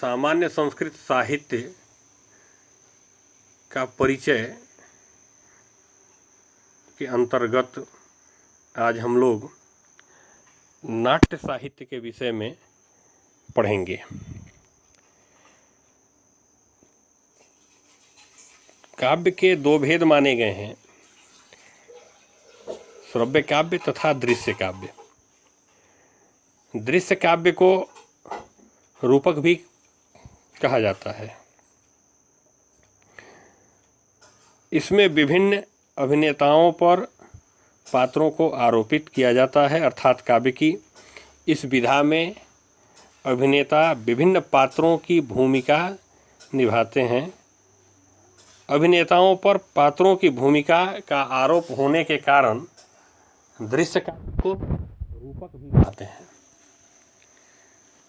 सामान्य संस्कृत साहित्य का परिचय के अंतर्गत आज हम लोग नाट्य साहित्य के विषय में पढ़ेंगे। काव्य के दो भेद माने गए हैं, श्रव्य काव्य तथा दृश्य काव्य। दृश्य काव्य को रूपक भी कहा जाता है। इसमें विभिन्न अभिनेताओं पर पात्रों को आरोपित किया जाता है, अर्थात काव्य की इस विधा में अभिनेता विभिन्न पात्रों की भूमिका निभाते हैं। अभिनेताओं पर पात्रों की भूमिका का आरोप होने के कारण दृश्य काव्य को रूपक भी कहते हैं।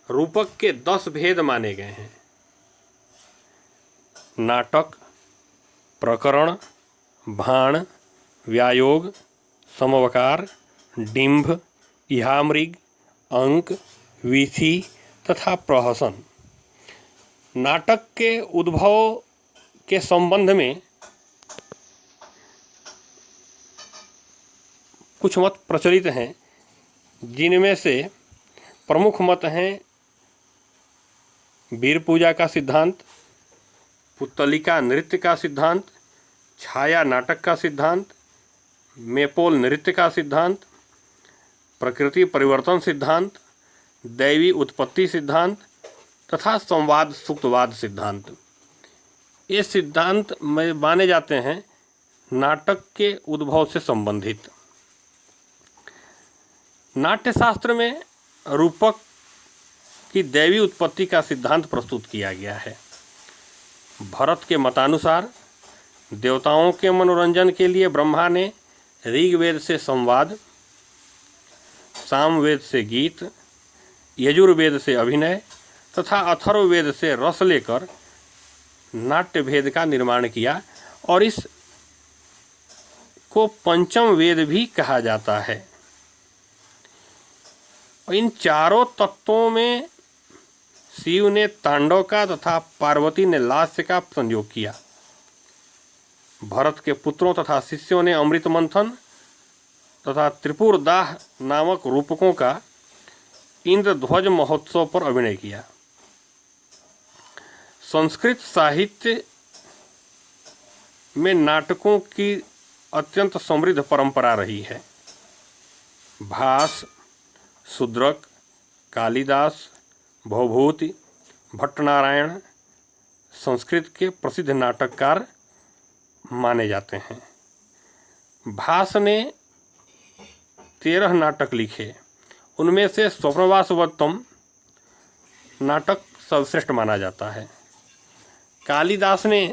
रूपक के 10 भेद माने गए हैं। नाटक, प्रकरण, भाण, व्यायोग, समवकार, डिंभ, इहामृग, अंक, वीथी तथा प्रहसन। नाटक के उद्भव के संबंध में कुछ मत प्रचलित हैं, जिनमें से प्रमुख मत हैं वीर पूजा का सिद्धांत, पुत्तलिका नृत्य का सिद्धांत, छाया नाटक का सिद्धांत, मेपोल नृत्य का सिद्धांत, प्रकृति परिवर्तन सिद्धांत, दैवी उत्पत्ति सिद्धांत तथा संवाद सुक्तवाद सिद्धांत। ये सिद्धांत में माने जाते हैं नाटक के उद्भव से संबंधित। नाट्यशास्त्र में रूपक की दैवी उत्पत्ति का सिद्धांत प्रस्तुत किया गया है। भरत के मतानुसार देवताओं के मनोरंजन के लिए ब्रह्मा ने ऋग्वेद से संवाद, सामवेद से गीत, यजुर्वेद से अभिनय तथा अथर्ववेद से रस लेकर नाट्य भेद का निर्माण किया और इस को पंचम वेद भी कहा जाता है। इन चारों तत्वों में शिव ने तांडव का तथा पार्वती ने लास्य का संयोग किया। भरत के पुत्रों तथा शिष्यों ने अमृत मंथन तथा त्रिपुरदाह नामक रूपकों का इंद्रध्वज महोत्सव पर अभिनय किया। संस्कृत साहित्य में नाटकों की अत्यंत समृद्ध परंपरा रही है। भास, शूद्रक, कालिदास, भवभूति, भट्टनारायण संस्कृत के प्रसिद्ध नाटककार माने जाते हैं। भास ने 13 नाटक लिखे, उनमें से स्वप्नवासवत्तम नाटक सर्वश्रेष्ठ माना जाता है। कालिदास ने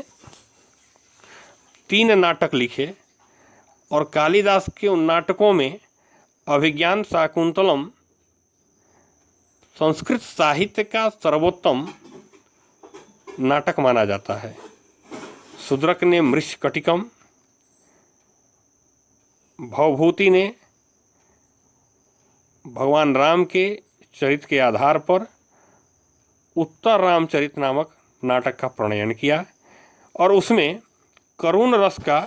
3 नाटक लिखे और कालिदास के उन नाटकों में अभिज्ञान शाकुंतलम संस्कृत साहित्य का सर्वोत्तम नाटक माना जाता है। शूद्रक ने मृच्छकटिकम, भवभूति ने भगवान राम के चरित्र के आधार पर उत्तर रामचरित नामक नाटक का प्रणयन किया और उसमें करुण रस का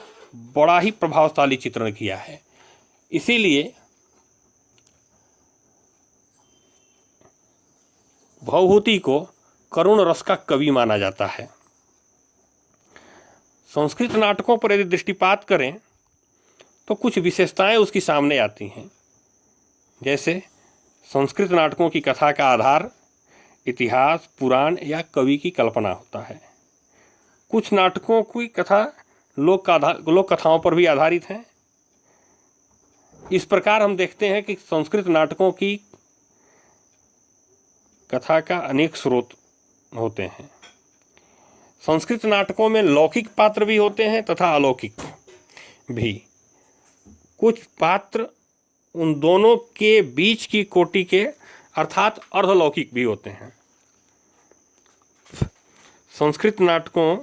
बड़ा ही प्रभावशाली चित्रण किया है। इसीलिए भवभूति को करुण रस का कवि माना जाता है। संस्कृत नाटकों पर यदि दृष्टिपात करें तो कुछ विशेषताएं उसकी सामने आती हैं। जैसे संस्कृत नाटकों की कथा का आधार इतिहास, पुराण या कवि की कल्पना होता है। कुछ नाटकों की कथा लोक कथाओं पर भी आधारित है। इस प्रकार हम देखते हैं कि संस्कृत नाटकों की कथा का अनेक स्रोत होते हैं। संस्कृत नाटकों में लौकिक पात्र भी होते हैं तथा अलौकिक भी। कुछ पात्र उन दोनों के बीच की कोटि के अर्थात अर्धलौकिक भी होते हैं। संस्कृत नाटकों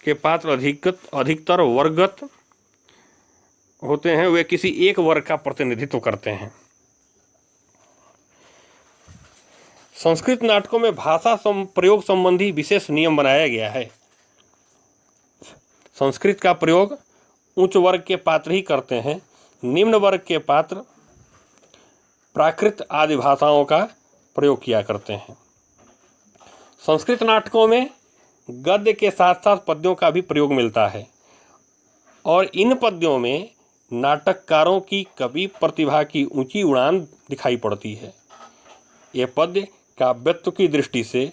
के पात्र अधिकतर वर्गगत होते हैं, वे किसी एक वर्ग का प्रतिनिधित्व करते हैं। संस्कृत नाटकों में भाषा प्रयोग संबंधी विशेष नियम बनाया गया है। संस्कृत का प्रयोग उच्च वर्ग के पात्र ही करते हैं। निम्न वर्ग के पात्र प्राकृत आदि भाषाओं का प्रयोग किया करते हैं। संस्कृत नाटकों में गद्य के साथ साथ पद्यों का भी प्रयोग मिलता है और इन पद्यों में नाटककारों की कवि प्रतिभा की ऊंची उड़ान दिखाई पड़ती है। ये पद्य काव्यत्व की दृष्टि से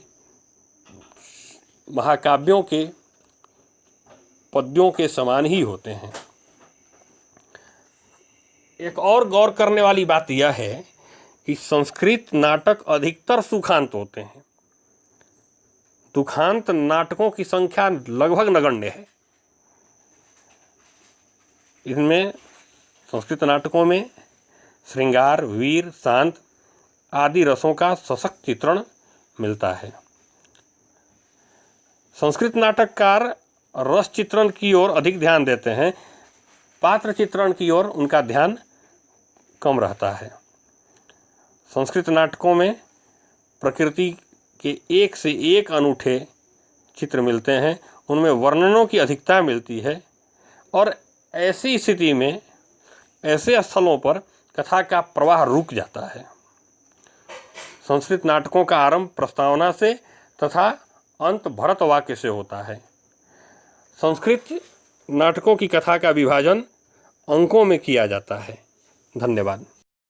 महाकाव्यों के पद्यों के समान ही होते हैं। एक और गौर करने वाली बात यह है कि संस्कृत नाटक अधिकतर सुखांत होते हैं। दुखांत नाटकों की संख्या लगभग नगण्य है। इनमें संस्कृत नाटकों में श्रृंगार, वीर, शांत आदि रसों का सशक्त चित्रण मिलता है। संस्कृत नाटककार रस चित्रण की ओर अधिक ध्यान देते हैं, पात्र चित्रण की ओर उनका ध्यान कम रहता है। संस्कृत नाटकों में प्रकृति के एक से एक अनूठे चित्र मिलते हैं, उनमें वर्णनों की अधिकता मिलती है और ऐसी स्थिति में ऐसे स्थलों पर कथा का प्रवाह रुक जाता है। संस्कृत नाटकों का आरंभ प्रस्तावना से तथा अंत भरत वाक्य से होता है। संस्कृत नाटकों की कथा का विभाजन अंकों में किया जाता है। धन्यवाद।